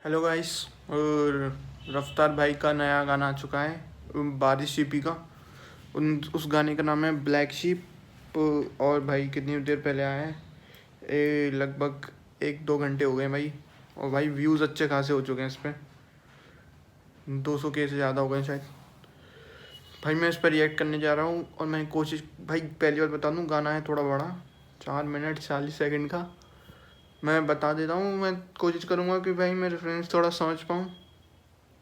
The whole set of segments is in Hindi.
Hello guys. और रफ्तार भाई का नया गाना आ चुका है बारिश शीपी का। उस गाने का नाम है ब्लैक शीप। और भाई कितनी देर पहले आया है, लगभग 1-2 घंटे हो गए भाई। और भाई व्यूज़ अच्छे खासे हो चुके हैं इस पर, 200 के से ज़्यादा हो गए शायद। भाई मैं इस पर रिएक्ट करने जा रहा हूँ और मैं कोशिश, भाई पहली बार बता दूँ, गाना है थोड़ा बड़ा, 4 मिनट 40 सेकंड का। मैं बता देता हूँ, मैं कोशिश करूँगा कि भाई मैं रेफरेंस थोड़ा समझ पाऊँ,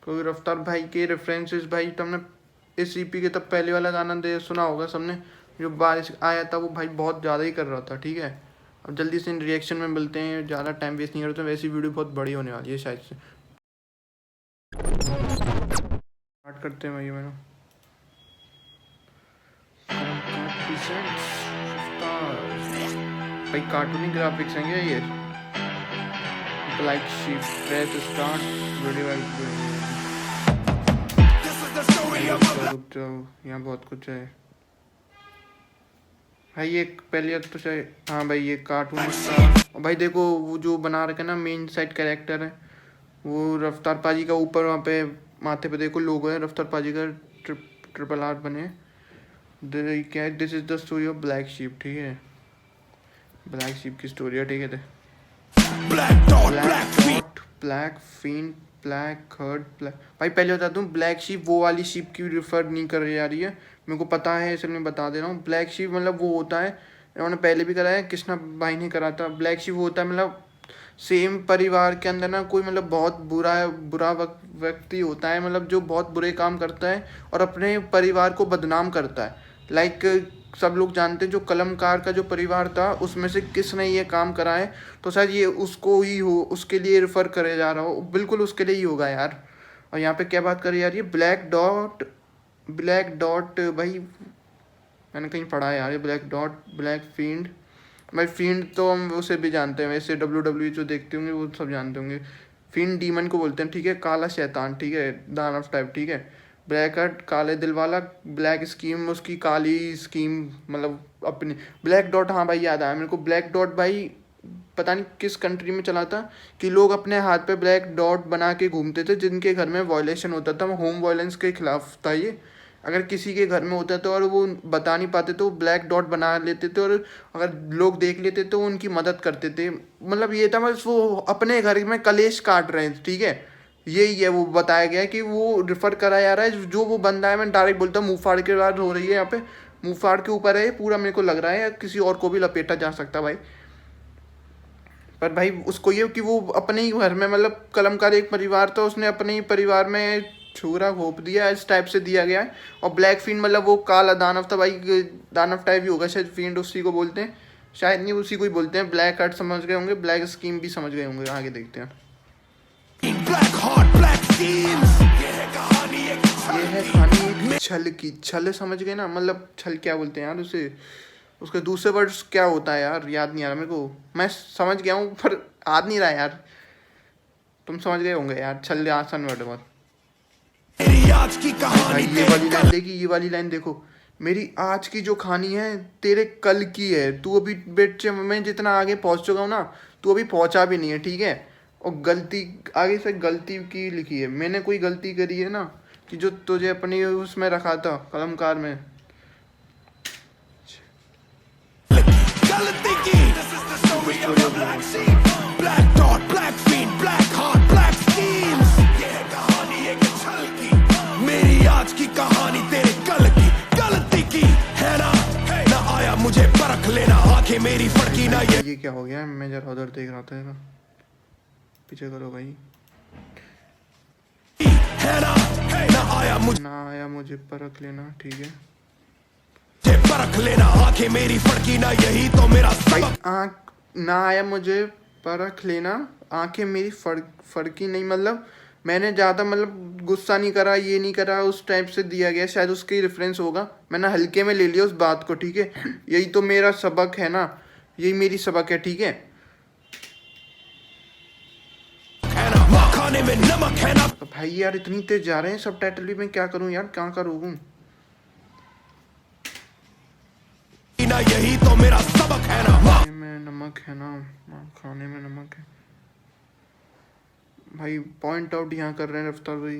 क्योंकि रफ्तार भाई के रेफरेंसेस भाई तुमने इस ईपी के तब पहले वाला गाना दे सुना होगा सबने, जो बारिश आया था वो भाई बहुत ज़्यादा ही कर रहा था। ठीक है, अब जल्दी से रिएक्शन में मिलते हैं, ज़्यादा टाइम वेस्ट नहीं करते। वैसी वीडियो बहुत बड़ी होने वाली है शायद से। स्टार्ट करते हैं भाई। मैंने भाई कार्टूनी ग्राफिक्स हैं क्या ये? Black sheep, press start video. रुक जाओ, यहाँ बहुत कुछ है भाई। ये पहले तो शायद, हाँ भाई ये कार्टून का। भाई देखो वो जो बना रखे ना मेन साइड कैरेक्टर है वो रफ्तार पाजी का। ऊपर वहाँ पे माथे पे देखो लोगो है रफ्तार पाजी का, ट्रिपल आर बने। क्या है, this is the story of black sheep. ठीक है, ब्लैक शीप की स्टोरी है। ठीक है, black dot, black fin, black hurt, black. भाई पहले बता दूँ, ब्लैक शीप वो वाली शीप की रिफर नहीं कर जा रही है, मेरे को पता है इसलिए मैं बता दे रहा हूँ। ब्लैक शीप मतलब वो होता है, इन्होंने पहले भी कराया, कृष्णा भाई ने करा था। ब्लैक शीप वो होता है मतलब सेम परिवार के अंदर ना कोई मतलब बहुत बुरा व्यक्ति होता है, मतलब जो बहुत बुरे काम करता है और अपने परिवार को बदनाम करता है। लाइक सब लोग जानते हैं जो कलमकार का जो परिवार था उसमें से किसने ये काम करा है, तो शायद ये उसको ही हो, उसके लिए रेफर करे जा रहा हो, बिल्कुल उसके लिए ही होगा यार। और यहाँ पे क्या बात करी यार, ये ब्लैक डॉट, ब्लैक डॉट भाई मैंने कहीं पढ़ा है यार, ये ब्लैक डॉट, ब्लैक फील्ड। भाई फील्ड तो हम उसे भी जानते हैं, वैसे WWE जो देखते होंगे वो सब जानते होंगे। फील्ड डीमन को बोलते हैं। ठीक है, काला शैतान, ठीक है, दानव टाइप। ठीक है, ब्लैक हर्ट काले दिल वाला, ब्लैक स्कीम उसकी काली स्कीम, मतलब अपनी। ब्लैक डॉट, हाँ भाई याद आया मेरे को। ब्लैक डॉट भाई पता नहीं किस कंट्री में चला था कि लोग अपने हाथ पे ब्लैक डॉट बना के घूमते थे, जिनके घर में वायलेशन होता था, होम वायलेंस के खिलाफ था ये। अगर किसी के घर में होता था और वो बता नहीं पाते तो ब्लैक डॉट बना लेते थे, और अगर लोग देख लेते तो उनकी मदद करते थे। मतलब ये था बस वो अपने घर में कलेश काट रहे हैं। ठीक है, यही है, वो बताया गया है कि वो रिफर करा जा रहा है। जो वो बंदा है, मैं डायरेक्ट बोलता हूँ, मुँह फाड़ के बात हो रही है यहाँ पे, मुँह फाड़ के ऊपर है पूरा, मेरे को लग रहा है किसी और को भी लपेटा जा सकता भाई। पर भाई उसको ये कि वो अपने ही घर में, मतलब कलमकार एक परिवार था, उसने अपने ही परिवार में छुरा घोप दिया, इस टाइप से दिया गया है। और ब्लैक फील्ड मतलब वो काला दानव था भाई, दानव टाइप ही होगा शायद, फील्ड उसी को बोलते हैं शायद, नहीं उसी को ही बोलते हैं। ब्लैक हर्ट समझ गए होंगे, ब्लैक स्कीम भी समझ गए होंगे, आगे देखते हैं। ये है कहानी एक छल की। छल समझ गए ना, मतलब छल क्या बोलते हैं यार उसे, उसके दूसरे वर्ड्स क्या होता है यार, याद नहीं आ रहा मेरे को। मैं समझ गया हूँ पर याद नहीं रहा यार, तुम समझ गए होंगे यार। छल आसान वर्ड बहुत। भाई ये वाली लाइन देखी, ये वाली लाइन देखो, मेरी आज की जो कहानी है तेरे कल की है। तू अभी बेटे, मैं जितना आगे पहुंच चुका हूँ ना, तू अभी पहुंचा भी नहीं है। ठीक है, और गलती आगे से गलती की लिखी है, मैंने कोई गलती करी है ना कि जो तुझे अपनी उसमें रखा था कलमकार में। गलती की black dot, black field, black heart, black schemes. ये है कहानी एक छल की, मेरी आज की कहानी तेरे कल की। गलती की है ना, ना आया मुझे परख लेना, आंखें मेरी फड़की ना। ये क्या हो गया, मैं जरा उधर देख रहा था, पीछे करो भाई। है ना, ना आया मुझे परख लेना। ठीक है, परख लेना, आंखें मेरी फड़की ना, यही तो मेरा सबक। आँख ना आया मुझे परख लेना, आंखें मेरी फड़की नहीं, मतलब मैंने ज़्यादा मतलब गुस्सा नहीं करा, ये नहीं करा, उस टाइप से दिया गया शायद, उसकी रेफरेंस होगा। मैंने हल्के में ले लिया उस बात को। ठीक है, यही तो मेरा सबक है ना, यही मेरी सबक है। ठीक है, खाने में नमक है ना। भाई यार इतनी तेज जा रहे हैं सब टाइटल भी, मैं क्या करूं यार, क्या करूं। यही तो मेरा सबक है ना, खाने में नमक है ना, खाने में नमक है। भाई पॉइंट आउट यहाँ कर रहे हैं रफ्तार भाई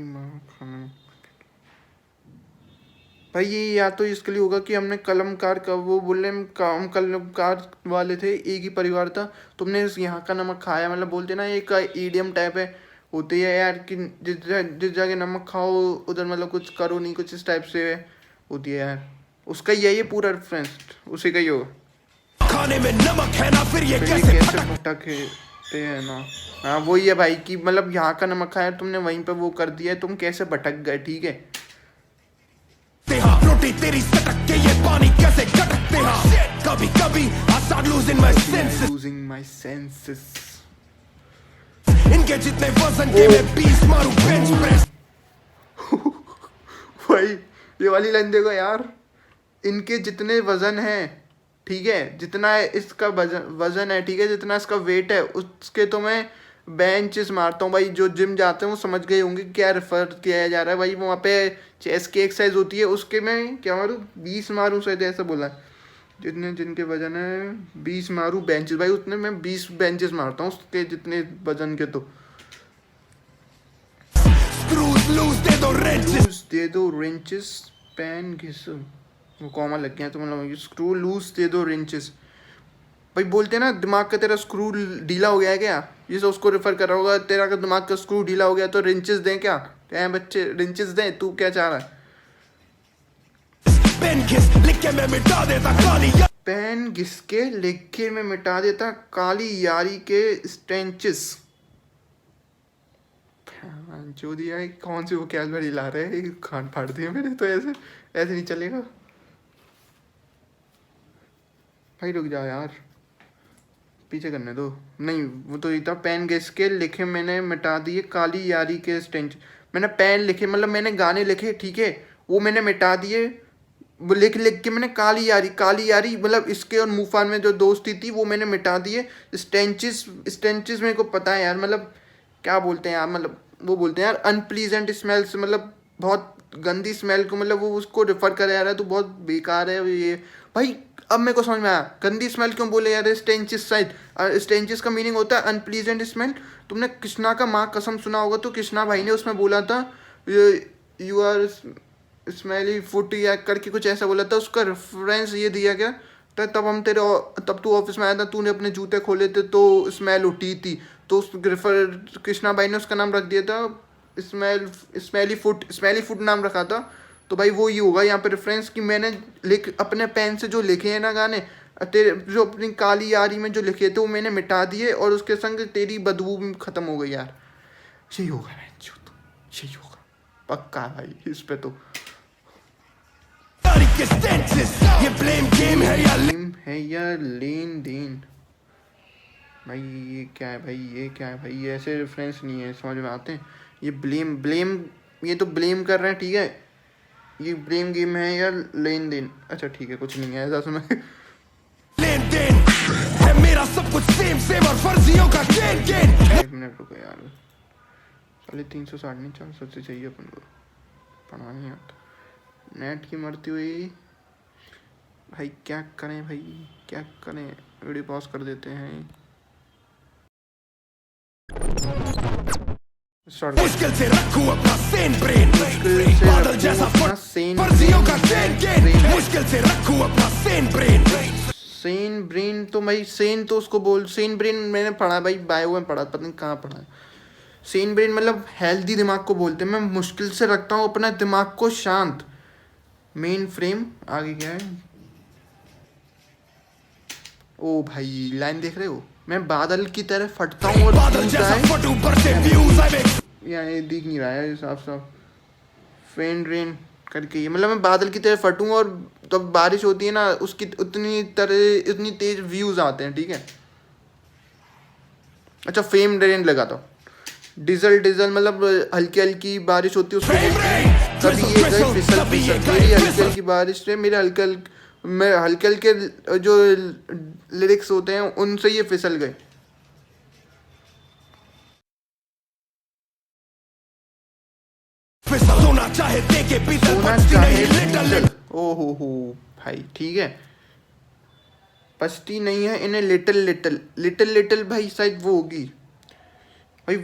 भाई ये या तो इसके लिए होगा कि हमने कलमकार का वो बोले हम कलमकार वाले थे, एक ही परिवार था, तुमने यहाँ का नमक खाया, मतलब बोलते ना एक ईडियम टाइप है होती है यार कि जिस जगह नमक खाओ उधर मतलब कुछ करो नहीं, कुछ इस टाइप से होती है यार, उसका यही है पूरा रेफरेंस, उसी का ही होगा। खाने में नमक है ना फिर ये कैसे भटकते हैं ना। हाँ वही है भाई कि मतलब यहाँ का नमक खाया तुमने वहीं पे वो कर दिया है, तुम कैसे भटक गए, ठीक है। रोटी तेरी सटक के ये पानी कैसे कटकते हैं, कभी कभी I start losing my senses। इनके जितने वजन के मैं 20 मारू बेंच प्रेस। भाई ये वाली लाइन देखो यार, इनके जितने वजन है, ठीक है, जितना इसका वजन है, ठीक है, जितना इसका वेट है उसके तो मैं बेंचेस मारता हूँ भाई। जो जिम जाते हैं वो समझ गए होंगे क्या रेफर किया जा रहा है भाई, वहाँ पे चेस्ट की एक्सरसाइज होती है, उसके मैं क्या मारूँ 20 मारूँ शायद ऐसा बोला है, जितने जिनके वजन है 20 मारूँ बेंचेस, भाई उतने मैं 20 बेंचेस मारता हूँ उसके जितने वजन के। तो लूज दे दो रेंचेस पेन घिस, वो कॉमा लग गया तो मतलब स्क्रू लूज दे दो रेंचेस। भाई बोलते हैं ना दिमाग का तेरा स्क्रू ढीला हो गया है क्या, ये सब उसको रेफर कर रहा होगा, तेरा का दिमाग का स्क्रू ढीला हो गया तो रिंचेस दें क्या, क्या बच्चे रिंचेस दें, तू क्या चाह रहा है। पेन घिस लिख के मैं मिटा देता काली, पेन घिस के लिख के मैं मिटा देता काली यारी के स्टेंचेस। जो दिया है कौन सी वो कैलबरी ला रहे हैं, खान फाड़ दिए मेरे तो, ऐसे ऐसे नहीं चलेगा भाई, रुक जाओ यार पीछे करने दो। नहीं वो तो इतना पेन घिस के लिखे मैंने मिटा दिए काली यारी के स्टेंच, मैंने पेन लिखे मतलब मैंने गाने लिखे, ठीक है, वो मैंने मिटा दिए, वो लिख लिख के मैंने काली यारी मतलब इसके और मूफान में जो दोस्ती थी वो मैंने मिटा दिए। स्टेंचेस स्टेंचेस मेरे को पता है यार, मतलब क्या बोलते हैं यार, मतलब वो बोलते हैं यार अनप्लीजेंट स्मेल्स, मतलब बहुत गंदी स्मेल को मतलब वो उसको रेफर करा जा रहा है, तो बहुत बेकार है ये भाई। अब मेरे को समझ में आया गंदी स्मेल क्यों बोले यार, स्टेंचिस साइड, स्टेंचिस का मीनिंग होता है अनप्लीजेंट स्मेल। तुमने कृष्णा का माँ कसम सुना होगा, तो कृष्णा भाई ने उसमें बोला था यू आर स्मेली फुट या करके कुछ ऐसा बोला था, उसका रेफरेंस ये दिया गया तब तू ऑफिस में आया था, तूने अपने जूते खोले थे तो स्मेल उठी थी, तो उस रेफर कृष्णा भाई ने उसका नाम रख दिया था स्मेली फुट नाम रखा था। तो भाई वो ये होगा यहाँ पे रेफरेंस कि मैंने अपने पेन से जो लिखे हैं ना गाने, तेरे जो अपनी काली यारी में जो लिखे थे वो मैंने मिटा दिए और उसके संग तेरी बदबू भी खत्म हो गई यार। यही होगा यही होगा पक्का भाई इस पे तो। ये ब्लेम गेम है या लेन देन, भाई ये क्या है भाई, ये क्या है भाई, ये ऐसे रेफरेंस नहीं है समझ में आते हैं। ये ब्लेम ये तो ब्लेम कर रहे हैं, ठीक है, ये ब्लेम गेम है या लेन देन, अच्छा ठीक है कुछ नहीं है ऐसा सुना। लेन देन है मेरा सब कुछ सेम और फर्जियों का गेन। 1 मिनट रुको यार, 360 नहीं 400 से चाहिए अपन को, पढ़ा नहीं आता, नेट की मरती हुई भाई, क्या करें भाई क्या करें, वीडियो पॉज कर देते हैं। मुश्किल से रखूं अपना सेन ब्रेन, बादल जैसा फर्जियों का गेन, मुश्किल से रखूं अपना सेन ब्रेन तो भाई सेन तो उसको बोल, सेन ब्रेन मैंने पढ़ा भाई बायो में पढ़ा, पता नहीं कहाँ पढ़ा है। सेन ब्रेन मतलब हेल्दी दिमाग को बोलते हैं, मैं मुश्किल से रखता हूँ अपना दिमाग को शांत। मेन फ्रेम आगे क्या है, ओ भाई लाइन देख रहे हो, मैं बादल की तरह फटता हूँ और ये दिख नहीं रहा है साफ फेन रेन करके, ये मतलब मैं बादल की तरह फटूँ और जब तो बारिश होती है ना उसकी इतनी तेज व्यूज आते हैं, ठीक है। अच्छा फेम रेन लगा था, डिजल मतलब हल्की हल्की बारिश होती है उसको, कभी ये गए फिसल मेरी हल्की हल्की बारिश से मेरे हल्के हल्के जो लिरिक्स होते हैं उनसे ये फिसल गए। सोना चाहे ओहो भाई ठीक है, पछती नहीं है इन्हें लिटिल भाई शायद वो होगी भाई,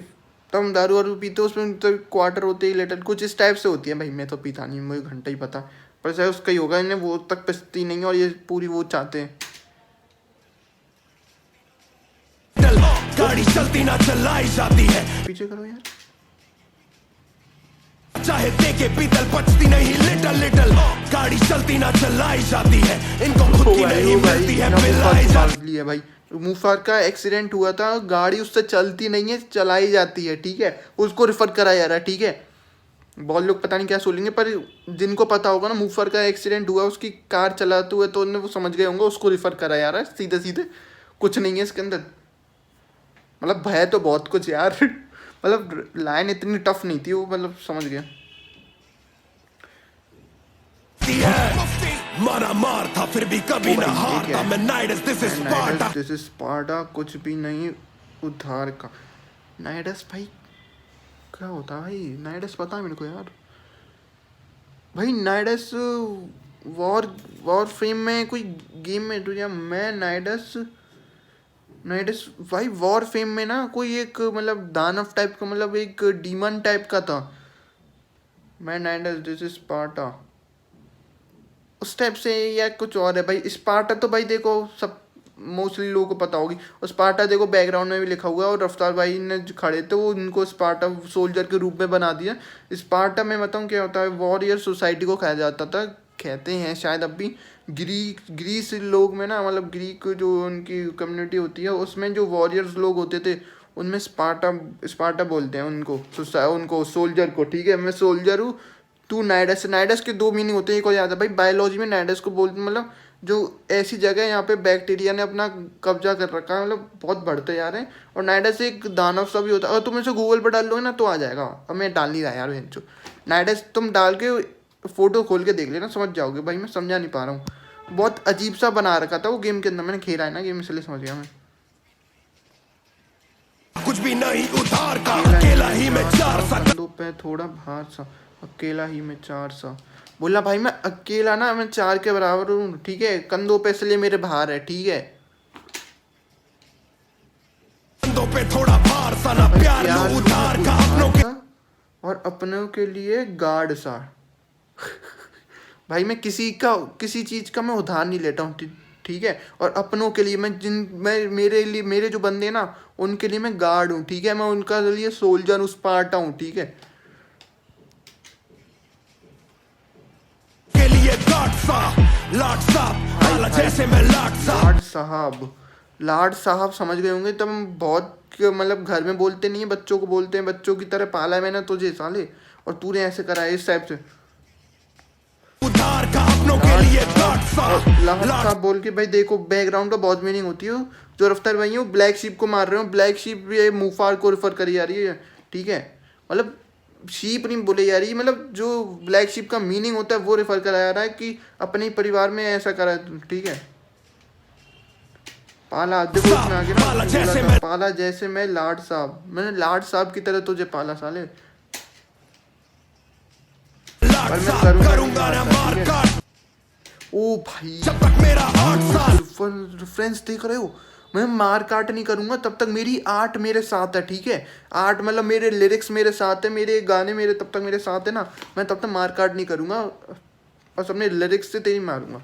तो हम दारू वारू पीते उसमें तो क्वार्टर होते ही लीटर कुछ इस टाइप से होती है भाई। मैं तो पीता नहीं, मुझे घंटा ही पता, पर शायद उसका ही होगा, इन्हें वो तक पिसती नहीं है और ये पूरी वो चाहते हैं। गाड़ी चलती ना चलाई जाती है, पीछे करो यार, चाहे देखे पीतल पचती नहीं लिटल लिटल। गाड़ी चलती ना चलाई जाती है, इनको खुद की नहीं मिलती है पिलाई जाती है भाई। मुफार का एक्सीडेंट हुआ था, गाड़ी उससे चलती नहीं है चलाई जाती है, ठीक है, उसको रिफर कराया जा रहा है, ठीक है। बहुत लोग पता नहीं क्या सोचेंगे, पर जिनको पता होगा ना मुफार का एक्सीडेंट हुआ, उसकी कार चलाते हुए, तो उन्हें वो समझ गए होंगे, उसको रिफर कराया जा रहा है सीधे सीधे, कुछ नहीं है इसके अंदर। मतलब भय तो बहुत कुछ यार मतलब लाइन इतनी टफ नहीं थी वो, मतलब समझ गया। मारा मार था फिर भी कभी ना हारता मैं। नाइडस दिस इज स्पार्टा, कुछ भी नहीं उधार का। नाइडस भाई क्या होता है भाई? नाइडस पता है मेरे को यार भाई। नाइडस वॉर वॉर फ्रेम में कोई गेम में तो, या मैं नाइडस भाई वॉर फेम में ना कोई एक मतलब दानव टाइप का, मतलब एक डीमन टाइप का था। मैं नाइडस दिस इज स्पार्टा उस टाइप से, या कुछ और है भाई। स्पार्टा तो भाई देखो सब मोस्टली लोगों को पता होगी, और स्पार्टा देखो बैकग्राउंड में भी लिखा हुआ है, और रफ्तार भाई ने जो खड़े थे वो उनको स्पार्टा सोल्जर के रूप में बना दिया। स्पार्टा में बताऊँ क्या होता है, वॉरियर सोसाइटी को खाया जाता था, कहते हैं शायद अब भी। ग्रीस लोग में ना, मतलब ग्रीक जो उनकी कम्युनिटी होती है उसमें जो वॉरियर्स लोग होते थे उनमें स्पार्टा बोलते हैं उनको सोल्जर को, ठीक है। मैं सोल्जर हूँ, तू नाइडस। नाइडस के दो मीनिंग होते हैं, एक और याद है भाई बायोलॉजी में नाइडस को बोलते मतलब जो ऐसी जगह है यहाँ पे बैक्टीरिया ने अपना कब्जा कर रखा है, मतलब बहुत बढ़ते जा रहे हैं। और नाइडस एक दानव सा भी होता है, अगर तुम इसे गूगल पर डाल लोगे ना तो आ जाएगा। अब मैं डाल नहीं रहा यार भेंचो। नाइडस तुम डाल के फोटो खोल के देख लेना, समझ जाओगे भाई। मैं समझा नहीं पा रहा हूँ, बहुत अजीब सा बना रखा था वो गेम के अंदर, मैंने खेला है ना गेम इसलिए समझ गया मैं। कुछ भी नहीं उधार का, अकेला ही में चार सा कंधों पे थोड़ा भार सा, अकेला ही में चार सा। बोला भाई मैं अकेला ना, मैं चार के बराबर हूँ, ठीक है। कंधों पे इसलिए मेरे भार है, ठीक है। कंधों पे थोड़ा भार सा, ना प्यार लो उधार का अपनों के, और अपनों के लिए गार्ड सा भाई मैं किसी चीज का मैं उधार नहीं लेता हूँ, ठीक है। और अपनों के लिए मैं मेरे जो बंदे हैं ना उनके लिए मैं गार्ड हूँ, ठीक है। मैं उनका लिए सोल्जर उस पार्ट हूँ, ठीक है। के लिए लाट साहब जैसे मैं लाड साहब समझ गए होंगे तब। हम बहुत मतलब घर में बोलते नहीं है, बच्चों को बोलते हैं, बच्चों की तरह पाला है मैंने तुझे साले, और तूने ऐसे करा है इस टाइप से। उधार का अपनों के लिए लाड साहब बोल के भाई देखो बैकग्राउंड का बहुत मीनिंग होती है। जो रफ्तार भाई है वो ब्लैक शीप को मार रहे हो, ब्लैक शीप ये मुफार को रेफर करी जा रही है, ठीक है। मतलब शीप नहीं बोले जा रही, मतलब जो ब्लैक शीप का मीनिंग होता है वो रेफर कराया जा रहा है कि अपने ही परिवार में ऐसा करा है, ठीक है। पाला देखो इसमें आगे ना, पाला जैसे मैं लाड साहब, मैंने लाड साहब की तरह तुझे पाला साले, पर मैं करूंगा ना मार काट। ओ भाई जब तक मेरा 8 साल रेफरेंस देख रहे हो, मैं मार काट नहीं करूंगा तब तक मेरी आर्ट मेरे साथ है, ठीक है। आर्ट मतलब मेरे लिरिक्स मेरे साथ है, मेरे गाने मेरे तब तक मेरे साथ है ना, मैं तब तक मार काट नहीं करूंगा, बस अपने लिरिक्स से तेरी मारूंगा,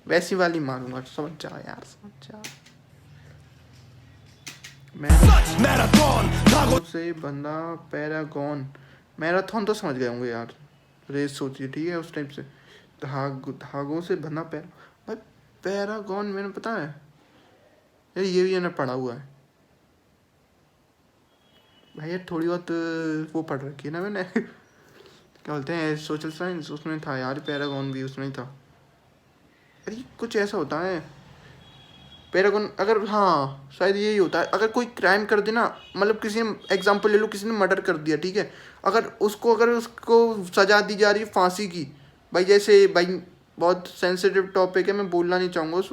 वैसी वाली मारूंगा, समझ जा यार, समझ जा। मैराथन से बंदा पैरागॉन, मैराथन तो समझ गए होंगे यार, रेस होती है, ठीक है, उस टाइप से। धागों से बंधा भाई पैरागॉन मैंने पता है यार, ये भी मैंने पढ़ा हुआ है भाई यार, थोड़ी बहुत वो पढ़ रखी है ना मैंने क्या बोलते हैं सोशल साइंस, उसमें था यार पैरागॉन भी उसमें था। अरे कुछ ऐसा होता है पैरागॉन, अगर हाँ शायद यही होता है, अगर कोई क्राइम कर दे ना, मतलब किसी ने एग्जांपल ले लो, किसी ने मर्डर कर दिया, ठीक है। अगर उसको सजा दी जा रही है फांसी की, भाई जैसे भाई बहुत सेंसिटिव टॉपिक है, मैं बोलना नहीं चाहूँगा उस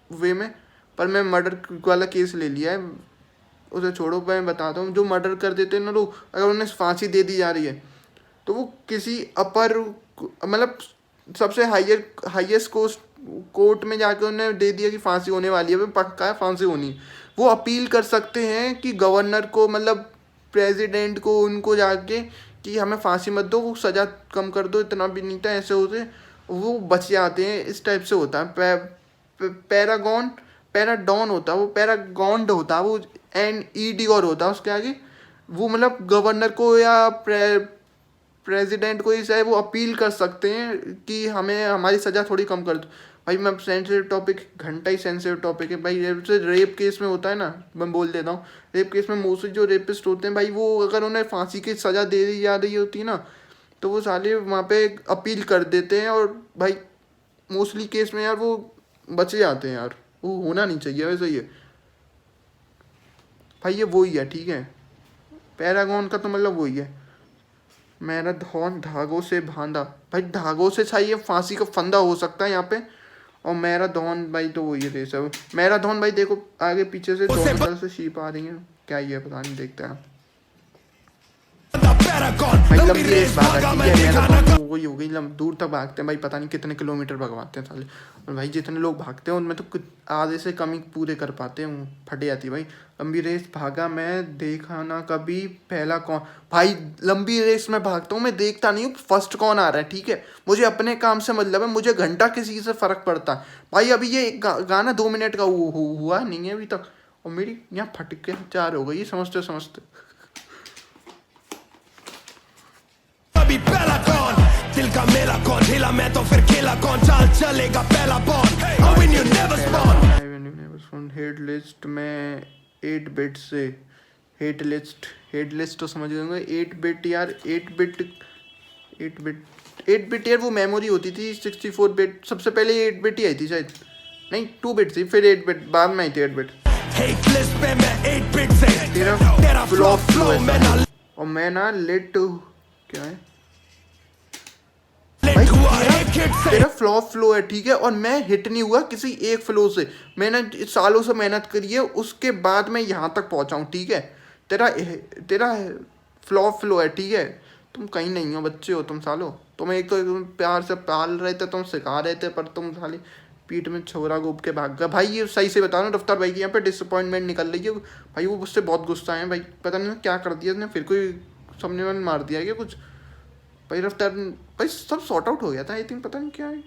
वे में, पर मैं मर्डर वाला केस ले लिया है, उसे छोड़ो, मैं बताता हूँ। जो मर्डर कर देते हैं ना लोग, अगर उन्हें फांसी दे दी जा रही है तो वो किसी अपर मतलब सबसे हाईएस्ट कोर्ट में जाकर उन्हें दे दिया कि फांसी होने वाली है, पक्का है फांसी होनी, वो अपील कर सकते हैं कि गवर्नर को, मतलब प्रेसिडेंट को उनको जाके कि हमें फांसी मत दो, वो सज़ा कम कर दो, इतना भी नहीं था, ऐसे होते वो बच जाते हैं। इस टाइप से होता है। पैराडॉन होता है वो, पैरागॉन्ड होता है वो, NED और होता है उसके आगे। वो मतलब गवर्नर को या प्रेसिडेंट को ही चाहे वो अपील कर सकते हैं कि हमें हमारी सज़ा थोड़ी कम कर दो। भाई मैं सेंसिटिव टॉपिक, घंटा ही सेंसिटिव टॉपिक है भाई। रेप केस में होता है ना, मैं बोल देता हूँ, रेप केस में मोस्टली जो रेपिस्ट होते हैं भाई, वो अगर उन्हें फांसी की सज़ा दे दी जा रही होती है ना, तो वो साले वहाँ पे अपील कर देते हैं, और भाई मोस्टली केस में यार वो बच जाते हैं यार। वो होना नहीं चाहिए वैसे ये भाई, ये वही है, ठीक है। पैरागॉन का तो मतलब वही है, मैराथन धागों से बांधा। भाई धागों से चाहिए, फांसी का फंदा हो सकता है यहाँ पे। और मैराथन भाई तो वही है सब। मैराथन भाई देखो आगे पीछे से दोनों तरफ से शीप आ रही है, क्या ये पता नहीं, देखते हैं भाई। लंबी रेस भागा, ठीक है, मैराथन वही हो गई, दूर तक भागते हैं भाई, पता नहीं कितने किलोमीटर भगवाते हैं साले। और भाई जितने लोग भागते हैं उनमें तो कुछ आधे से कम ही पूरे कर पाते हैं, फट जाती है भाई। लंबी रेस भागा मैं, देखा ना कभी पहला कौन। भाई लंबी रेस में भागता हूँ, मैं देखता नहीं हूँ फर्स्ट कौन आ रहा है, ठीक है। मुझे अपने काम से मतलब है, मुझे घंटा किसी से फ़र्क पड़ता है भाई। अभी ये गाना 2 मिनट का हुआ नहीं है अभी तक, और मेरी यहाँ फट के 4 हो गई समझते समझते। अभी पहला कौन, दिल का मेला कौन, हिला मैं तो फिर खेला कौन, चाल चलेगा पहला बॉन, I win you never spawn। Head list में 8 बिट से, हेड लिस्ट तो समझ गए। 8 बिट यार, 8 बिट यार वो मेमोरी होती थी। 64 बिट सबसे पहले 8 बिट ही आई थी शायद, नहीं 2 बिट थी, फिर 8 बिट बाद में आई थी 8 बिट। हेट लिस्ट पे मैं 8 बिट से, तेरा फ्लो मैं ना, और मैं ना लेट क्या है भाई, तेरा फ्लो है, ठीक है, और मैं हिट नहीं हुआ किसी एक फ्लो से। मैंने सालों से मेहनत करी है, उसके बाद मैं यहाँ तक पहुँचा हूँ, ठीक है। तेरा फ्लो है, ठीक है। तुम कहीं नहीं हो, बच्चे हो तुम सालो। तुम्हें एक तो प्यार से पाल रहे थे, तुम सिखा रहे थे, पर तुम साली पीठ में छोरा घूप के भाग गया भाई। ये सही से बता रहा हूँ, रफ्तार भाई की यहाँ पे डिसअपॉइंटमेंट निकल रही है भाई। वो मुझसे बहुत गुस्सा है भाई, पता नहीं क्या कर दिया उसने, फिर कोई सबने मन मार दिया क्या कुछ भाई। रफ्तार भाई सब सॉर्ट आउट हो गया था आई थिंक, पता नहीं क्या है।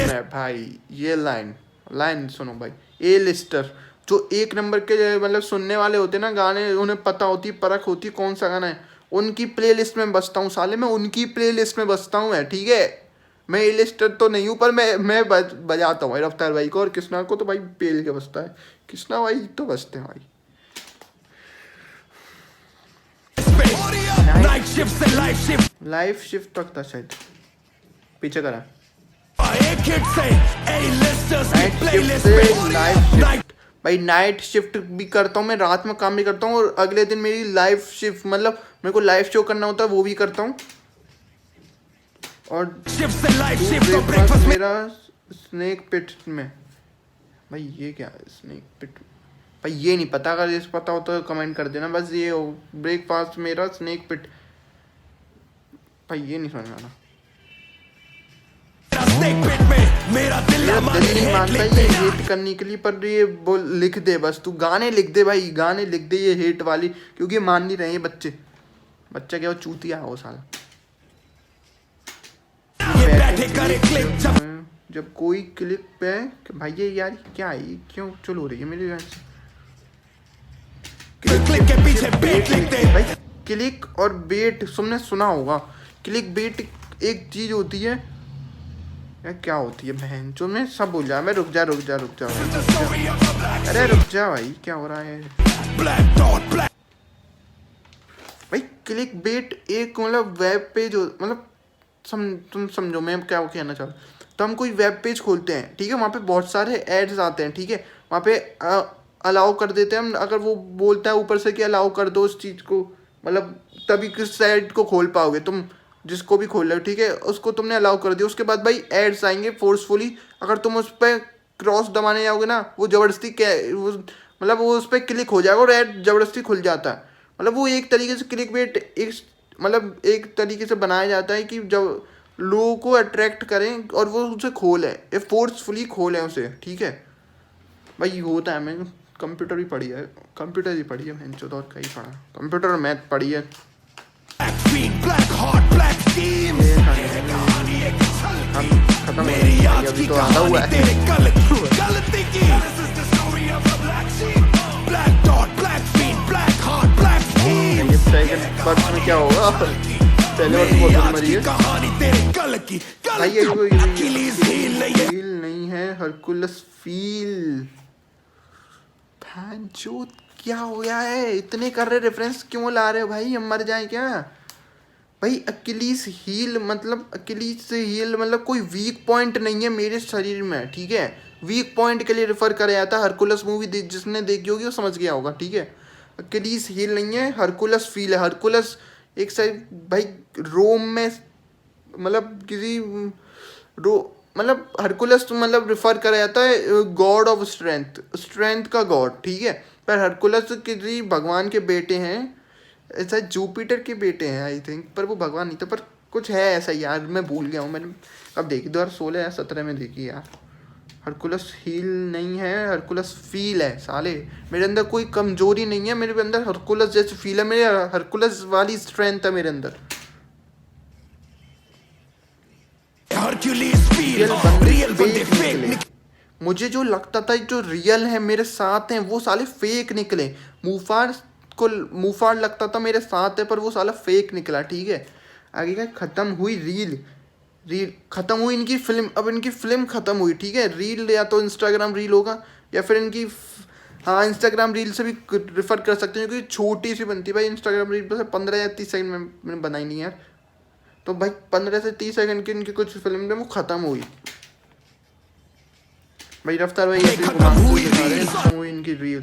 ये भाई ये लाइन सुनो भाई। ए लिस्टर जो 1 नंबर के मतलब सुनने वाले होते ना गाने, उन्हें पता होती, परख होती कौन सा गाना है, उनकी प्लेलिस्ट में बसता हूँ साले, मैं उनकी प्लेलिस्ट में बसता हूँ, ठीक है। मैं ए लिस्टर तो नहीं हूँ, पर मैं बजाता हूँ रफ्तार भाई को, और कृष्णा को तो भाई पेल के बसता है। कृष्णा भाई तो बसते हैं भाई। लाइफ शिफ्ट तक था शायद, पीछे करा भाई। नाइट शिफ्ट भी करता हूँ मैं, रात में काम भी करता हूँ, और अगले दिन मेरी लाइव शिफ्ट मतलब मेरे को लाइव शो करना होता है, वो भी करता हूँ। और मेरा स्नेक पिट में भाई, ये क्या है स्नेक पिट भाई, ये नहीं पता, अगर इस पता हो तो कमेंट कर देना। बस ये हो ब्रेकफास्ट मेरा स्नेक पिट भाई, ये नहीं समझ आना। मेरा दिल नहीं मानता ये हेट करने के लिए, पर ये बोल लिख दे बस, तू गाने लिख दे भाई, गाने लिख दे ये हेट वाली, क्योंकि मान नहीं रहे बच्चे क्या वो चूतिया हो साला। जब कोई क्लिक पे भाई, ये यार क्या है, क्यों चल हो रही है मेरी से भाई। क्लिक और बेट तुमने सुना होगा, क्लिक बेट एक चीज होती है यार, क्या होती है बहन जो, मैं सब भूल जा। मैं रुक जा अरे रुक जा भाई, क्या हो रहा है भाई। क्लिक बेट एक मतलब वेब पेज मतलब तुम समझो मैं क्या कहना चाहूँ। तो हम कोई वेब पेज खोलते हैं, ठीक है, वहाँ पे बहुत सारे एड्स आते हैं, ठीक है, वहाँ पे अलाउ कर देते हैं हम। अगर वो बोलता है ऊपर से कि अलाउ कर दो उस चीज़ को, मतलब तभी किस साइट को खोल पाओगे तुम, जिसको भी खोल रहे हो, ठीक है, उसको तुमने अलाउ कर दिया। उसके बाद भाई एड्स आएंगे फोर्सफुली, अगर तुम उस पर क्रॉस दबाने जाओगे ना, वो ज़बरदस्ती वो मतलब वो उस पर क्लिक हो जाएगा और ऐड ज़बरदस्ती खुल जाता है। मतलब वो एक तरीके से क्लिक बेट एक तरीके से बनाया जाता है कि जब लोगों को अट्रैक्ट करें और वो उसे खोलें, फोर्सफुली खोलें उसे, ठीक है। भाई होता है, मैं कंप्यूटर भी पढ़ी है, कंप्यूटर ही पढ़ी है मैंने, और कहीं पढ़ा, कंप्यूटर और मैथ पढ़ी है। Black fiend, black heart, black schemes. ये कहानी हम खत्म हो मेरी गई, आज अभी की तो आधा कहानी हुआ है। तेरे गलती की। This is the story of a black sheep. Black dot, black fiend, black heart, black schemes. ये सेकंड वर्ष में क्या होगा, पहले वर्ष मेरी बहुत आज मरी की है कहानी तेरे गल की। भाई। ये Achilles heel नहीं है। फील नहीं है, हरकुलस फील। भांचोद क्या हो गया है, इतने कर रहे रेफरेंस क्यों ला रहे हो भाई, हम मर जाए क्या भाई। अकिलीस हील मतलब, अकिलीस हील मतलब कोई वीक पॉइंट नहीं है मेरे शरीर में, ठीक है। वीक पॉइंट के लिए रेफर करा जाता है, हरकुलस मूवी जिसने देखी होगी वो समझ गया होगा, ठीक है। अकिलीस हील नहीं है, हरकुलस फील है। हरकुलस एक साइड भाई रोम में, मतलब किसी मतलब हरकुलस मतलब रेफर करा जाता है गॉड ऑफ स्ट्रेंथ, स्ट्रेंथ का गॉड, ठीक है। पर हरकुलस किसी भगवान के बेटे हैं, ऐसा जुपिटर के बेटे हैं आई थिंक, पर वो भगवान नहीं था, पर कुछ है ऐसा यार, मैं भूल गया हूँ। मैंने अब देखी 2016 या 17 में देखी यार। हरकुलस हील नहीं है, हरकुलस फील है साले। मेरे अंदर कोई कमजोरी नहीं है, मेरे अंदर हरकुलस जैसी फील है, मेरे हरकुलस वाली स्ट्रेंथ है मेरे अंदर। Hercules feel, real बंदे fake मुझे जो लगता था जो रियल है मेरे साथ हैं वो साले फेक निकले। मुफार लगता था मेरे साथ है, पर वो साला फेक निकला, ठीक है। आगे का खत्म हुई रील खत्म हुई इनकी फिल्म, अब इनकी फिल्म खत्म हुई, ठीक है। रील या तो इंस्टाग्राम रील होगा या फिर इनकी हाँ इंस्टाग्राम रील से भी रेफर कर सकते हैं, क्योंकि छोटी सी बनती है भाई इंस्टाग्राम रील, बस 15 या 30 सेकंड में मैंने बनाई नहीं यार। तो भाई 15 से 30 सेकंड की इनकी कुछ फिल्म में वो खत्म हुई भाई। रफ्तार भाई खत्म हुई इनकी रील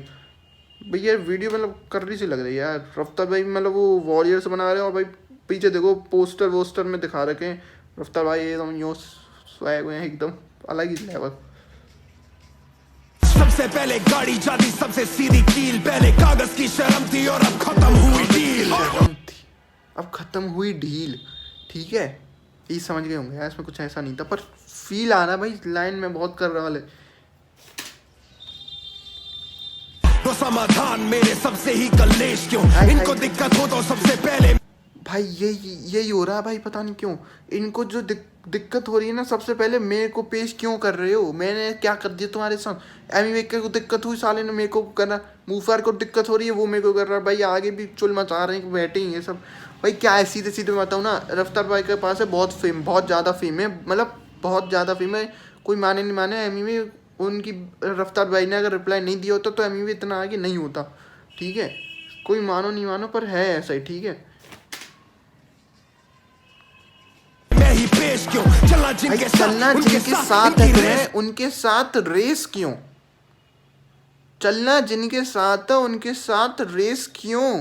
भाई। यार वीडियो मतलब करनी सी लग रही है यार। रफ्तार भाई मतलब वो वॉरियर्स बना रहे हैं, और भाई पीछे देखो पोस्टर में दिखा रखे हैं रफ्तार भाई एकदम यूँ स्वैग हुए हैं, एकदम अलग ही लेवल। सबसे पहले गाड़ी जाती सबसे सीधी कील, पहले कागज की शर्म थी और अब खत्म हुई डील। अब खत्म हुई डील, ठीक है। ये समझ गए होंगे यार, इसमें कुछ ऐसा नहीं था, पर फील आ रहा भाई, लाइन में बहुत कर रहा वाले। तो समाधान मेरे सबसे ही कलेश क्यों, इनको दिक्कत हो तो सबसे पहले भाई यही हो रहा है भाई, पता नहीं क्यों इनको जो दिक्कत हो रही है ना, सबसे पहले मेरे को पेश क्यों कर रहे हो। मैंने क्या कर दिया तुम्हारे साथ। एमी वेकर को दिक्कत हुई, साले ने मेरे को करना, मूफार को दिक्कत हो रही है, वो मेरे को कर रहा है भाई। आगे भी चुल मचा रहे हैं, बैठे ही ये सब भाई। क्या है सीधे सीधे बताऊँ ना, रफ्तार भाई के पास है बहुत ज़्यादा फेम है, मतलब बहुत ज़्यादा फेम है। कोई माने नहीं माने, एमी में उनकी रफ्तार भाई ने अगर रिप्लाई नहीं दिया होता तो एमी में इतना आगे नहीं होता, ठीक है। कोई मानो नहीं मानो, पर है ऐसा ही, ठीक है। ही पेश क्यों, चलना जिनके साथ है तुम्हें, उनके साथ रेस क्यों, चलना जिनके साथ है उनके साथ रेस क्यों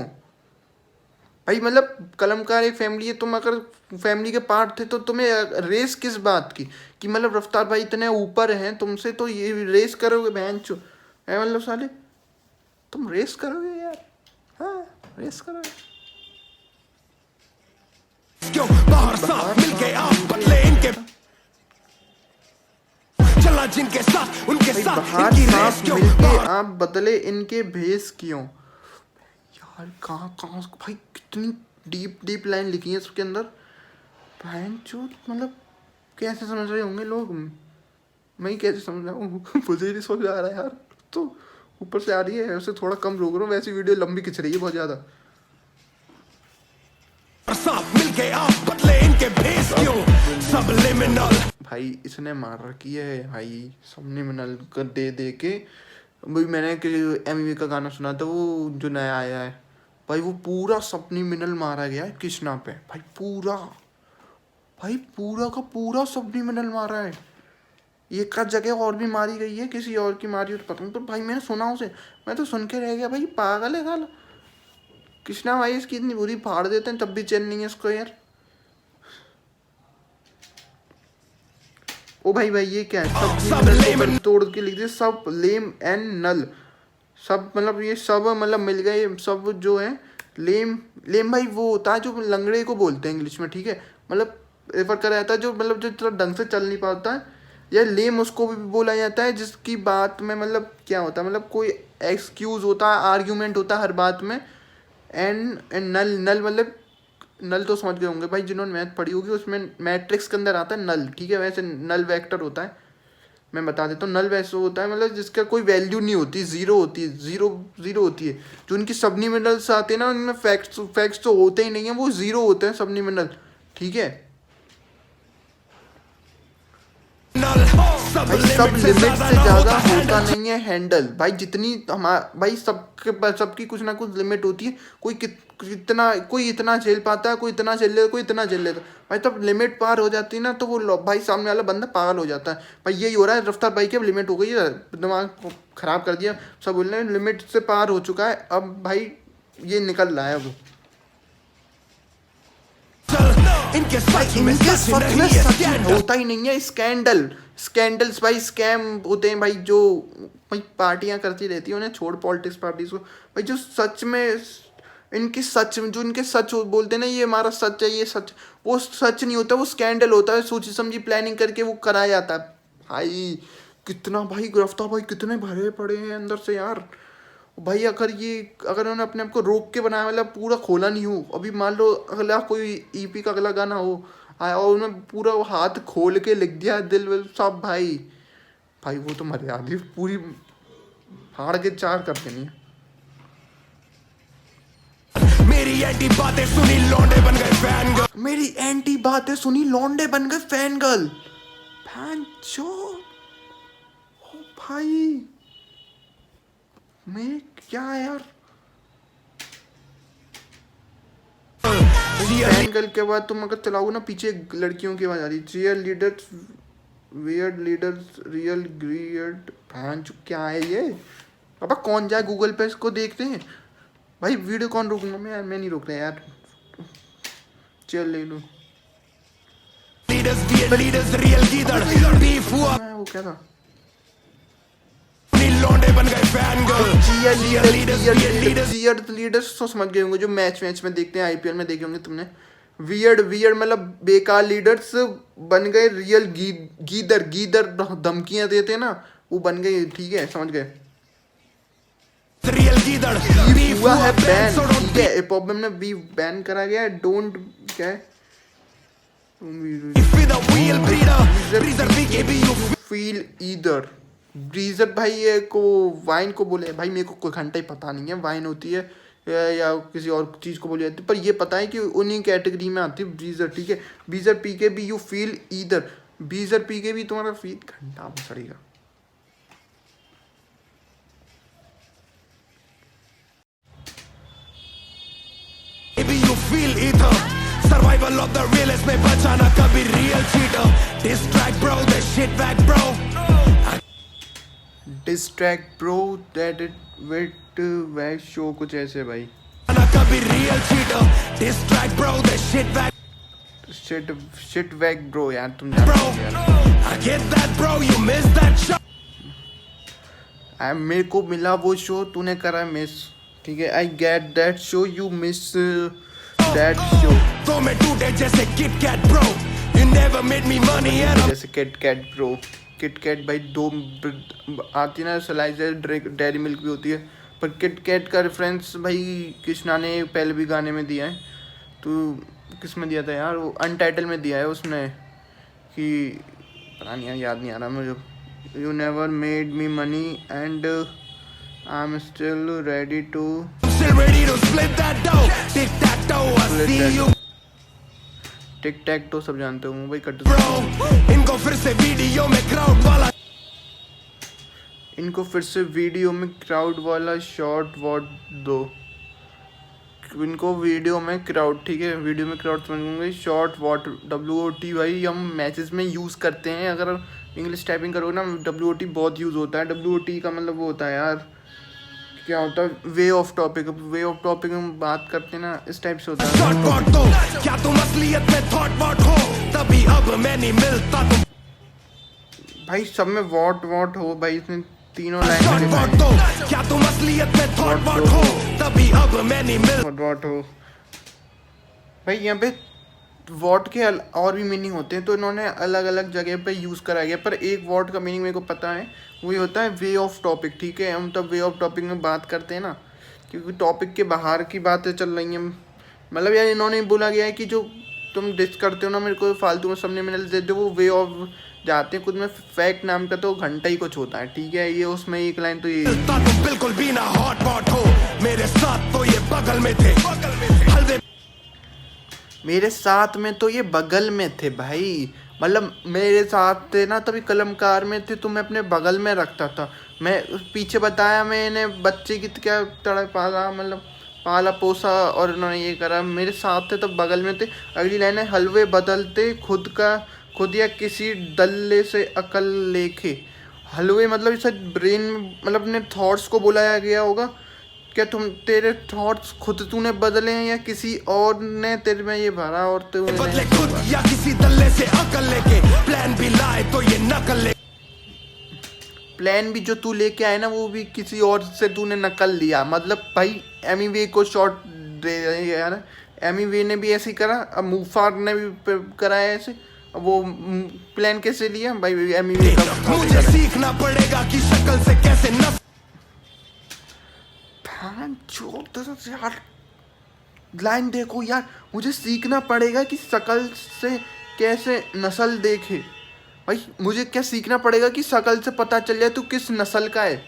भाई। मतलब कलमकार एक फैमिली है, तुम अगर फैमिली के पार्ट थे तो तुम्हें रेस किस बात की, कि मतलब रफ्तार भाई इतने ऊपर हैं तुमसे, तो ये रेस करोगे बहन चो है, मतलब साले तुम रेस करोगे यार, हाँ रेस करोगे क्यों। बाहर साफ मिलके आप बदले इनके, चला जिनके साथ उनके साथ इनकी रेस क्यों। मिलके आप बदले इनके भेस क्यों यार। कहाँ भाई कितनी डीप लाइन लिखी है इसके अंदर, बहन चो मतलब कैसे समझ रहे होंगे लोग, मैं कैसे समझ रहा हूँ मुझे नहीं समझ आ रहा है यार। तो ऊपर से आ रही है, वैसे थोड़ा कम रोक रहा हूँ, वैसे वीडियो लंबी खिंच रही है बहुत ज़्यादा। साथ मिलके आप बदले इनके भेस क्यों, सबलिमिनल भाई इसने मार रखी है भाई, सबलिमिनल कर दे के। भाई मैंने एमवी का गाना सुना था वो जो नया आया है भाई, वो पूरा सबलिमिनल मारा गया है कृष्णा पे भाई, पूरा का पूरा सबलिमिनल मारा है। एक आध जगह और भी मारी गई है, किसी और की मारी हो तो पता नहीं, पर भाई मैंने सुना उसे, मैं तो सुन के रह गया भाई, पागल है साला कृष्णा भाई। इसकी इतनी बुरी फाड़ देते हैं तब भी चैन नहीं है इसको यार। ओ भाई ये क्या है, सब तोड़ के लिख दिए, सब लेम एंड नल, सब मतलब ये सब मतलब मिल गए सब जो है। लेम भाई वो होता है जो लंगड़े को बोलते हैं इंग्लिश में, ठीक है। मतलब रेफर करा जाता है जो मतलब जो थोड़ा ढंग से चल नहीं पाता है या लेम उसको भी बोला जाता है जिसकी बात में मतलब क्या होता है, मतलब कोई एक्सक्यूज होता है, आर्ग्यूमेंट होता है हर बात में। एंड नल, नल मतलब नल तो समझ गए होंगे भाई जिन्होंने मैथ पढ़ी होगी, उसमें मैट्रिक्स के अंदर आता है नल, ठीक है। वैसे नल वेक्टर होता है, मैं बता देता हूँ। नल वैसे होता है मतलब जिसका कोई वैल्यू नहीं होती, जीरो होती है, जीरो होती है। जो उनकी सबनिमिनल्स आते हैं ना, उनमें फैक्ट्स तो होते ही नहीं है, वो जीरो होते हैं सबनिमिनल, ठीक है। भाई सब लिमिट से ज़्यादा होता नहीं है हैंडल भाई, जितनी हमारा भाई सबकी कुछ ना कुछ लिमिट होती है। कोई इतना झेल पाता है, कोई इतना झेल लेता, कोई इतना झेल लेता भाई। तब लिमिट पार हो जाती है ना, तो वो भाई सामने वाला बंदा पागल हो जाता है भाई। यही हो रहा है रफ्तार भाई की, अब लिमिट हो गई है, दिमाग को ख़राब कर दिया। सब बोल रहे हैं लिमिट से पार हो चुका है, अब भाई ये निकल रहा है। अब इनके सच में होता ही नहीं है। स्कैंडल्स भाई, स्कैम होते हैं भाई, जो भाई पार्टियां करती रहती है, उन्हें छोड़ पॉलिटिक्स पार्टीज को भाई। जो सच में जो इनके सच बोलते हैं ना, ये हमारा सच है, ये सच, वो सच नहीं होता, वो स्कैंडल होता है। सोची समझी प्लानिंग करके वो कराया जाता है भाई। कितना भाई रफ्तार भाई कितने भरे पड़े हैं अंदर से यार भाई। अगर उन्होंने अपने आप को रोक के बनाया, मतलब पूरा खोला नहीं हो, अभी मान लो अगला कोई ईपी का अगला गाना हो आया और उन्होंने पूरा वो हाथ खोल के लिख दिया दिल विल सब भाई, वो तो मर्यादा पूरी फाड़ के चार कर देनी है। मेरी एंटी बातें सुनी लौंडे बन गए फैन गर्ल, मेरी एंटी बातें सुनी लौंडे बन गए फैन गर्ल। फैन जो ओ भाई मैं क्या यार, फैन गर्ल के बाद तुम अगर चलाओ ना, पीछे लड़कियों की आवाज आ रही, real leaders weird leaders real greed. Fan जो क्या है ये, पापा कौन जाए गूगल पे इसको देखते हैं भाई। वीडियो कौन रोकूंगा मैं यार, मैं नहीं रोक रहा यार, चल ले लो। लीडर्स रियल गीदड़ बीफ हुआ, वो क्या था, लौंडे बन गए फैन गर्ल। लीडर्स तो समझ गए होंगे जो मैच में देखते हैं, आईपीएल में देखे होंगे तुमने। वियर्ड मतलब बेकार लीडर्स बन गए रियल गीदर धमकियां देते हैं ना, वो बन गए, ठीक है समझ गए। रियल गीदड़ हुआ है बैन, ठीक है। हिप-हॉप में भी बैन करा गया है। डोंट क्या है, फील ईदर ब्रीजर भाई, ये को वाइन को बोले भाई, मेरे को कोई घंटा ही पता नहीं है वाइन होती है या किसी और चीज़ को बोली जाती है, पर ये पता है कि उन्हीं कैटेगरी में आती है ब्रीजर, ठीक है। ब्रीजर पी के भी यू फील ईदर, ब्रीजर पी के भी तुम्हारा फील घंटा सड़ेगा। You feel either survival of the realest में बचाना कभी real cheater distract bro the shit back bro distract bro that it with वह शो कुछ ऐसे भाई, ना कभी real cheater distract bro the shit back shit back bro यार तुम bro I get that bro you missed that show मेरे को मिला वो शो, तूने करा मिस, ठीक है। I get that show you miss that show। तो मैं टूटे जैसे Kit Kat bro you never made me money and जैसे Kit Kat bro, Kit Kat भाई दो आती है ना, स्लाइसर डेयरी मिल्क भी होती है, पर Kit Kat का रेफरेंस भाई कृष्णा ने पहले भी गाने में दिया है। तो किस में दिया था यार, वो अनटाइटल में दिया है उसने, कि पता नहीं याद नहीं आ रहा मुझे। You never made me money and I'm still ready to split that dough tic tac toe I see you टिक टैक तो सब जानते हो भाई, कट bro इनको फिर से वीडियो में क्राउड वाला शॉट वॉट दो, इनको वीडियो में क्राउड, ठीक है। वीडियो में क्राउड समझूंगे, शॉर्ट वॉट WOT भाई हम मैचेस में यूज़ करते हैं। अगर इंग्लिश टाइपिंग करोगे ना, WOT बहुत यूज़ होता है। WOT का मतलब वो होता है यार, क्या होता है, वे ऑफ टॉपिक में बात करते हैं ना, इस टाइप से होता है। क्या तुम असलियत में थॉट वॉट हो, तभी अब मैं नहीं मिलता तुम भाई, सब में वॉट हो भाई, इसमें तीनों लाइन क्या तुम असलियत में थॉट वॉट हो, तभी अब मैं नहीं मिलता वॉट हो भाई। यहाँ पे वॉट के और भी मीनिंग होते हैं, तो इन्होंने अलग अलग जगह पे यूज़ कराया गया, पर एक वॉट का मीनिंग मेरे को पता है, वही होता है वे ऑफ टॉपिक। ठीक है, हम तब वे ऑफ टॉपिक में बात करते हैं ना, क्योंकि टॉपिक के बाहर की बातें चल रही हैं। मतलब यार इन्होंने बोला गया है कि जो तुम डिस करते हो ना मेरे को फालतू में सबलिमिनल देते हो, वो वे ऑफ जाते हैं। खुद में फैक्ट नाम का तो घंटा ही कुछ होता है। ठीक है, ये उसमें एक लाइन तो ये तुम बिल्कुल भी ना हॉट पॉट हो, मेरे साथ तो ये बगल में थे, हल्दे मेरे साथ में तो ये बगल में थे भाई। मतलब मेरे साथ थे ना तभी कलमकार में थे, तो मैं अपने बगल में रखता था। मैं पीछे बताया मैंने बच्चे की क्या तरह पाला, मतलब पाला पोसा, और उन्होंने ये करा। मेरे साथ थे तब बगल में थे। अगली लाइन है हलवे बदलते खुद या किसी दल्ले से अकल लेके। हलवे मतलब इसे ब्रेन में, मतलब अपने थॉट्स को बुलाया गया होगा। क्या तेरे थॉट्स खुद तूने बदले हैं या किसी और ने तेरे में ये भरा और तूने बदले खुद या किसी दल्ले से अकल लेके, प्लान भी लाए तो ये नकल ले, प्लान भी जो तू लेके आए ना वो भी किसी और से तूने नकल लिया। मतलब भाई एमीवे को शॉट दे रहे हैं यार। एमीवे ने भी ऐसे ही करा, अब मूफार ने भी करा है ऐसे। अब वो प्लान कैसे लिया भाई एमीवे का? मुझे सीखना पड़ेगा कि शक्ल से कैसे नस यार लाइन देखो यार, मुझे सीखना पड़ेगा कि शक्ल से कैसे नस्ल देखे। भाई मुझे क्या सीखना पड़ेगा कि शक्ल से पता चल जाए तू किस नस्ल का है।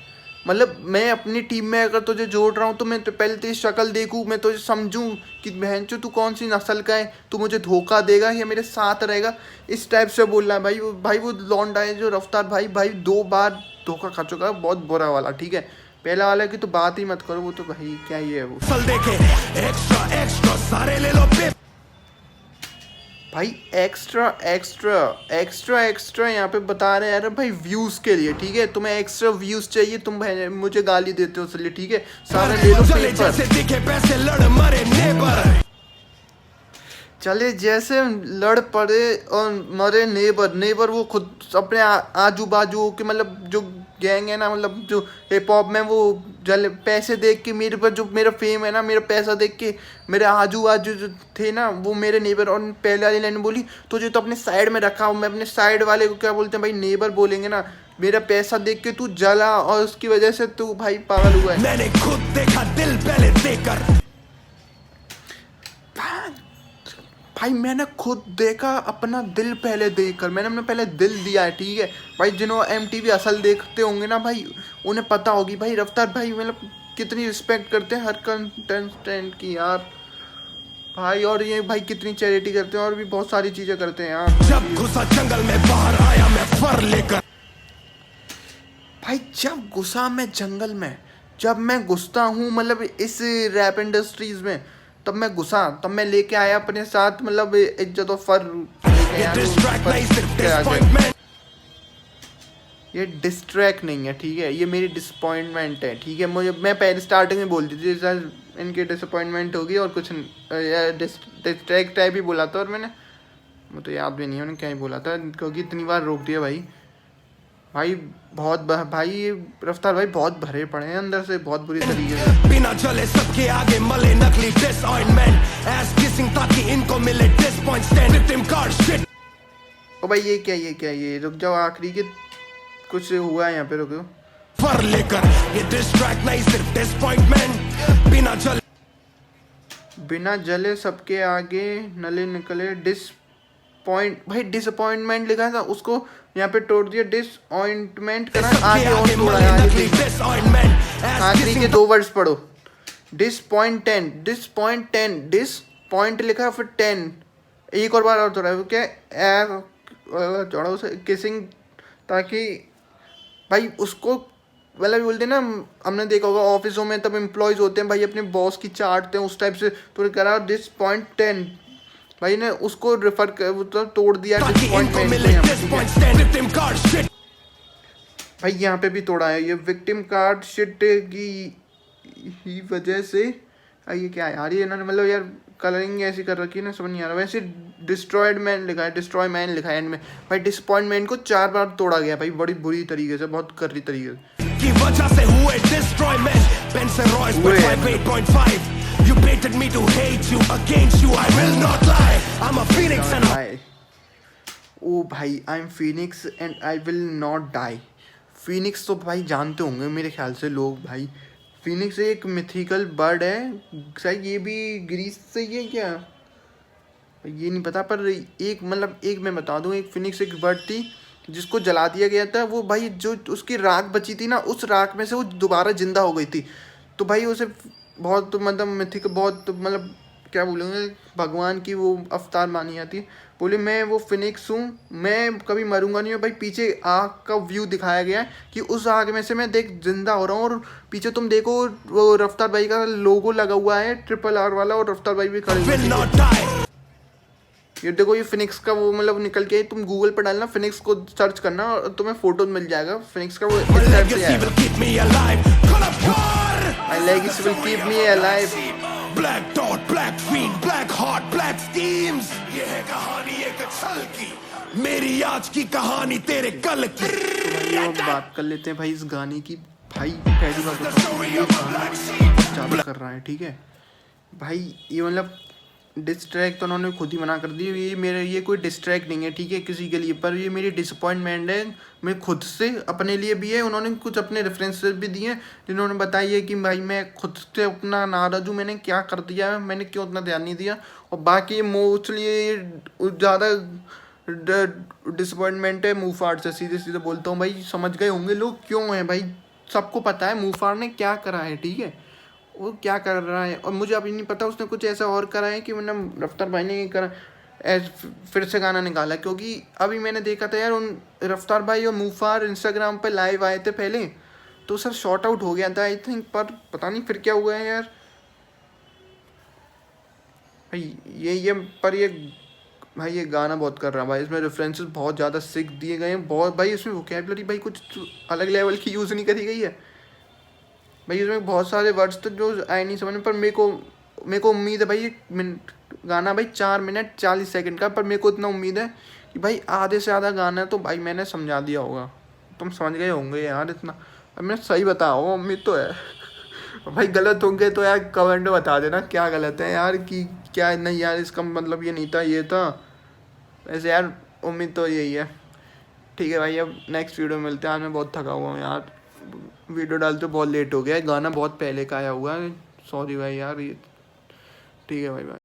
मतलब मैं अपनी टीम में अगर तुझे जोड़ रहा हूँ तो मैं तो पहले तेरी शक्ल देखूँ, मैं तुझे समझूँ कि बहनचो तू कौन सी नस्ल का है, तू मुझे धोखा देगा या मेरे साथ रहेगा। इस टाइप से बोलना है भाई। वो लौंडा है जो रफ्तार भाई 2 बार धोखा खा चुका है, बहुत बुरा वाला। ठीक है, पहला वाला की तो बात ही मत करो, वो तो भाई क्या ही है वो। देखे एक्स्ट्रा सारे ले लो पे भाई एक्स्ट्रा यहाँ पे बता रहे हैं यार भाई व्यूज के लिए। ठीक है, तुम्हें एक्स्ट्रा व्यूज चाहिए, तुम मुझे गाली देते हो इसलिए। ठीक है, सारे ले लो पेपर। दिखे पैसे लड़ मरे नेबर, चले जैसे लड़ पड़े और मरे नेबर वो खुद अपने आजू बाजू के, मतलब जो गैंग है ना, मतलब जो हिप हॉप में वो पैसे देख के मेरे पर, जो मेरा फेम है ना, मेरा पैसा देख के मेरे आजू बाजू जो थे ना वो मेरे नेबर। और पहले वाली लाइन बोली तुझे तो अपने साइड में रखा हूँ मैं, अपने साइड वाले को क्या बोलते हैं भाई, नेबर बोलेंगे ना। मेरा पैसा देख के तू जला और उसकी वजह से तू भाई पागल हुआ है। मैंने खुद देखा दिल पहले देकर, भाई मैंने खुद देखा अपना दिल पहले देखकर, मैंने अपने पहले दिल दिया है। ठीक है भाई, जिन्होंने MTV असल देखते होंगे ना भाई, उन्हें पता होगी भाई रफ्तार भाई मतलब कितनी रिस्पेक्ट करते हैं हर कंटेस्टेंट की यार भाई। और ये भाई कितनी चैरिटी करते हैं और भी बहुत सारी चीज़ें करते हैं यार। जब घुसा जंगल में बाहर आया मैं फर लेकर, भाई जब घुसा मैं जंगल में, जब मैं घुसता हूँ मतलब इस रैप इंडस्ट्रीज में, तब मैं घुसा, तब मैं लेके आया अपने साथ मतलब इज्जत और फर लेके आया। ये डिस्ट्रैक्ट नहीं है, ठीक है, ये मेरी डिसअपॉइंटमेंट है। ठीक है, मैं पहले स्टार्टिंग में बोल दी थी सर इनकी डिसअपॉइंटमेंट होगी और कुछ डिस्ट्रैक्ट टाइप ही बोला था, और मैंने मुझे तो याद भी नहीं है मैंने क्या ही बोला था, क्योंकि इतनी बार रोक दिया भाई बहुत भाई रफ्तार भाई बहुत भरे पड़े हैं अंदर से, बहुत बुरी तरीके से। बिना चले सबके आगे मले नकली डिसअपॉइंटमेंट, एस किसिंग ताकि इनको मिले disappointment, victim card shit. ओ भाई ये क्या ये रुक जाओ, आखिरी के कुछ हुआ है यहाँ पे, रुको। फर लेकर ये डिस्ट्रैक्ट नहीं सिर्फ डिसअपॉइंटमेंट, बिना जले सबके आगे नले निकले भाई डिसअपॉइंटमेंट लिखा था उसको यहाँ पे तोड़ दिया, डिसअपॉइंटमेंट करा आगे और तोड़ा है। आखिरी के 2 वर्ड्स पढ़ो, डिसपॉइंट लिखा फिर 10 एक और बार और तोड़ा है, क्या जोड़ा उसे किसिंग, ताकि भाई उसको मतलब बोलते ना, हमने देखा होगा ऑफिसों में तब एम्प्लॉयज़ होते हैं भाई अपने बॉस की चाटते हैं उस टाइप से, तो करा डिसअपॉइंट भाई ने उसको रेफर कर तो तोड़ दिया भाई यहाँ पे भी तोड़ा है, ये विक्टिम कार्ड शिट की वजह से। ये क्या है यार, ये इन्होंने मतलब यार कलरिंग ऐसी कर रखी है ना, समझ नहीं आ रहा। वैसे डिस्ट्रॉय मैन लिखा है एंड में भाई, डिसअपॉइंटमेंट को 4 बार तोड़ा गया भाई, बड़ी बुरी तरीके से, बहुत कर्री तरीके से की वजह से हुए डिस्ट्रॉयमेंट, बेंसन रॉयस पर 5.5 You baited me to hate you, against you I will not lie. I'm a phoenix and die. ओ भाई I am phoenix and I will not die. Phoenix तो भाई जानते होंगे मेरे ख्याल से लोग भाई, फिनिक्स एक मिथिकल बर्ड है शायद, ये भी ग्रीस से ही है क्या ये नहीं पता, पर एक मतलब एक मैं बता दूं, एक फिनिक्स एक बर्ड थी जिसको जला दिया गया था, वो भाई जो उसकी राख बची थी ना, उस राख में से वो दोबारा जिंदा हो गई थी। तो भाई उसे बहुत मतलब मिथिक बहुत मतलब क्या बोलेंगे भगवान की वो अवतार मानी जाती है। बोले मैं वो फिनिक्स हूँ, मैं कभी मरूंगा नहीं। और भाई पीछे आग का व्यू दिखाया गया है कि उस आग में से मैं देख जिंदा हो रहा हूँ। और पीछे तुम देखो वो रफ्तार भाई का लोगो लगा हुआ है RRR वाला, और रफ्तार भाई भी खड़े will हुए not हैं। die. ये देखो ये फिनिक्स का वो मतलब निकल के तुम गूगल पर डालना, फिनिक्स को सर्च करना और तुम्हें फोटो मिल जाएगा फिनिक्स का। वो My इस टाइप से legacy है, will keep me alive. Kolapur! My legacy will keep me alive. Black dot, black fiend, black heart, black schemes. ये है कहानी एक छल की, मेरी आज की कहानी तेरे कल की। भाई अब बात कर लेते हैं भाई इस गाने की। भाई पहली बात बताऊं, ये गाना ज़्यादा कर रहा है, ठीक है भाई। ये मतलब डिस्ट्रैक्ट तो उन्होंने खुद ही मना कर दी, ये कोई डिस्ट्रैक्ट नहीं है, ठीक है किसी के लिए, पर ये मेरी डिसअपॉइंटमेंट है मैं खुद से, अपने लिए भी है। उन्होंने कुछ अपने रेफरेंसेस भी दिए जिन्होंने बताई है कि भाई मैं खुद से अपना नाराज़ हूँ, मैंने क्या कर दिया है, मैंने क्यों उतना ध्यान नहीं दिया। और बाकी मोस्टली ज़्यादा डिसअपॉइंटमेंट है मूफाड़ से, सीधे सीधे बोलता हूँ भाई। समझ गए होंगे लोग क्यों है भाई, सबको पता है मूफाड़ ने क्या करा है, ठीक है वो क्या कर रहा है। और मुझे अभी नहीं पता उसने कुछ ऐसा और करा है कि मतलब रफ्तार भाई ने ये करा फिर से गाना निकाला। क्योंकि अभी मैंने देखा था यार उन रफ्तार भाई और मूफार इंस्टाग्राम पे लाइव आए थे पहले, तो सर शॉर्ट आउट हो गया था आई थिंक, पर पता नहीं फिर क्या हुआ है यार भाई। ये पर ये भाई ये गाना बहुत कर रहा है भाई, इसमें रेफरेंसेस बहुत ज़्यादा सिक दिए गए हैं बहुत भाई। इसमें वोकेबलरी भाई कुछ अलग लेवल की यूज़ नहीं करी गई है भाई। इसमें बहुत सारे वर्ड्स तो जो आए नहीं समझ में, पर मेरे को उम्मीद है भाई गाना भाई 4 मिनट 40 सेकंड का, पर मेरे को इतना उम्मीद है कि भाई आधे से ज़्यादा गाना है तो भाई मैंने समझा दिया होगा, तुम समझ गए होंगे यार इतना। अब मैं सही बताऊँ उम्मीद तो है भाई, गलत होंगे तो यार कमेंट में बता देना क्या गलत है यार, कि क्या नहीं यार इसका मतलब ये नहीं था ये था, ऐसे यार उम्मीद तो यही है। ठीक है भाई, अब नेक्स्ट वीडियो में मिलते हैं। आज मैं बहुत थका हुआ हूँ यार, वीडियो डालते बहुत लेट हो गया है, गाना बहुत पहले का आया हुआ है, सॉरी भाई यार ये। ठीक है भाई बाय।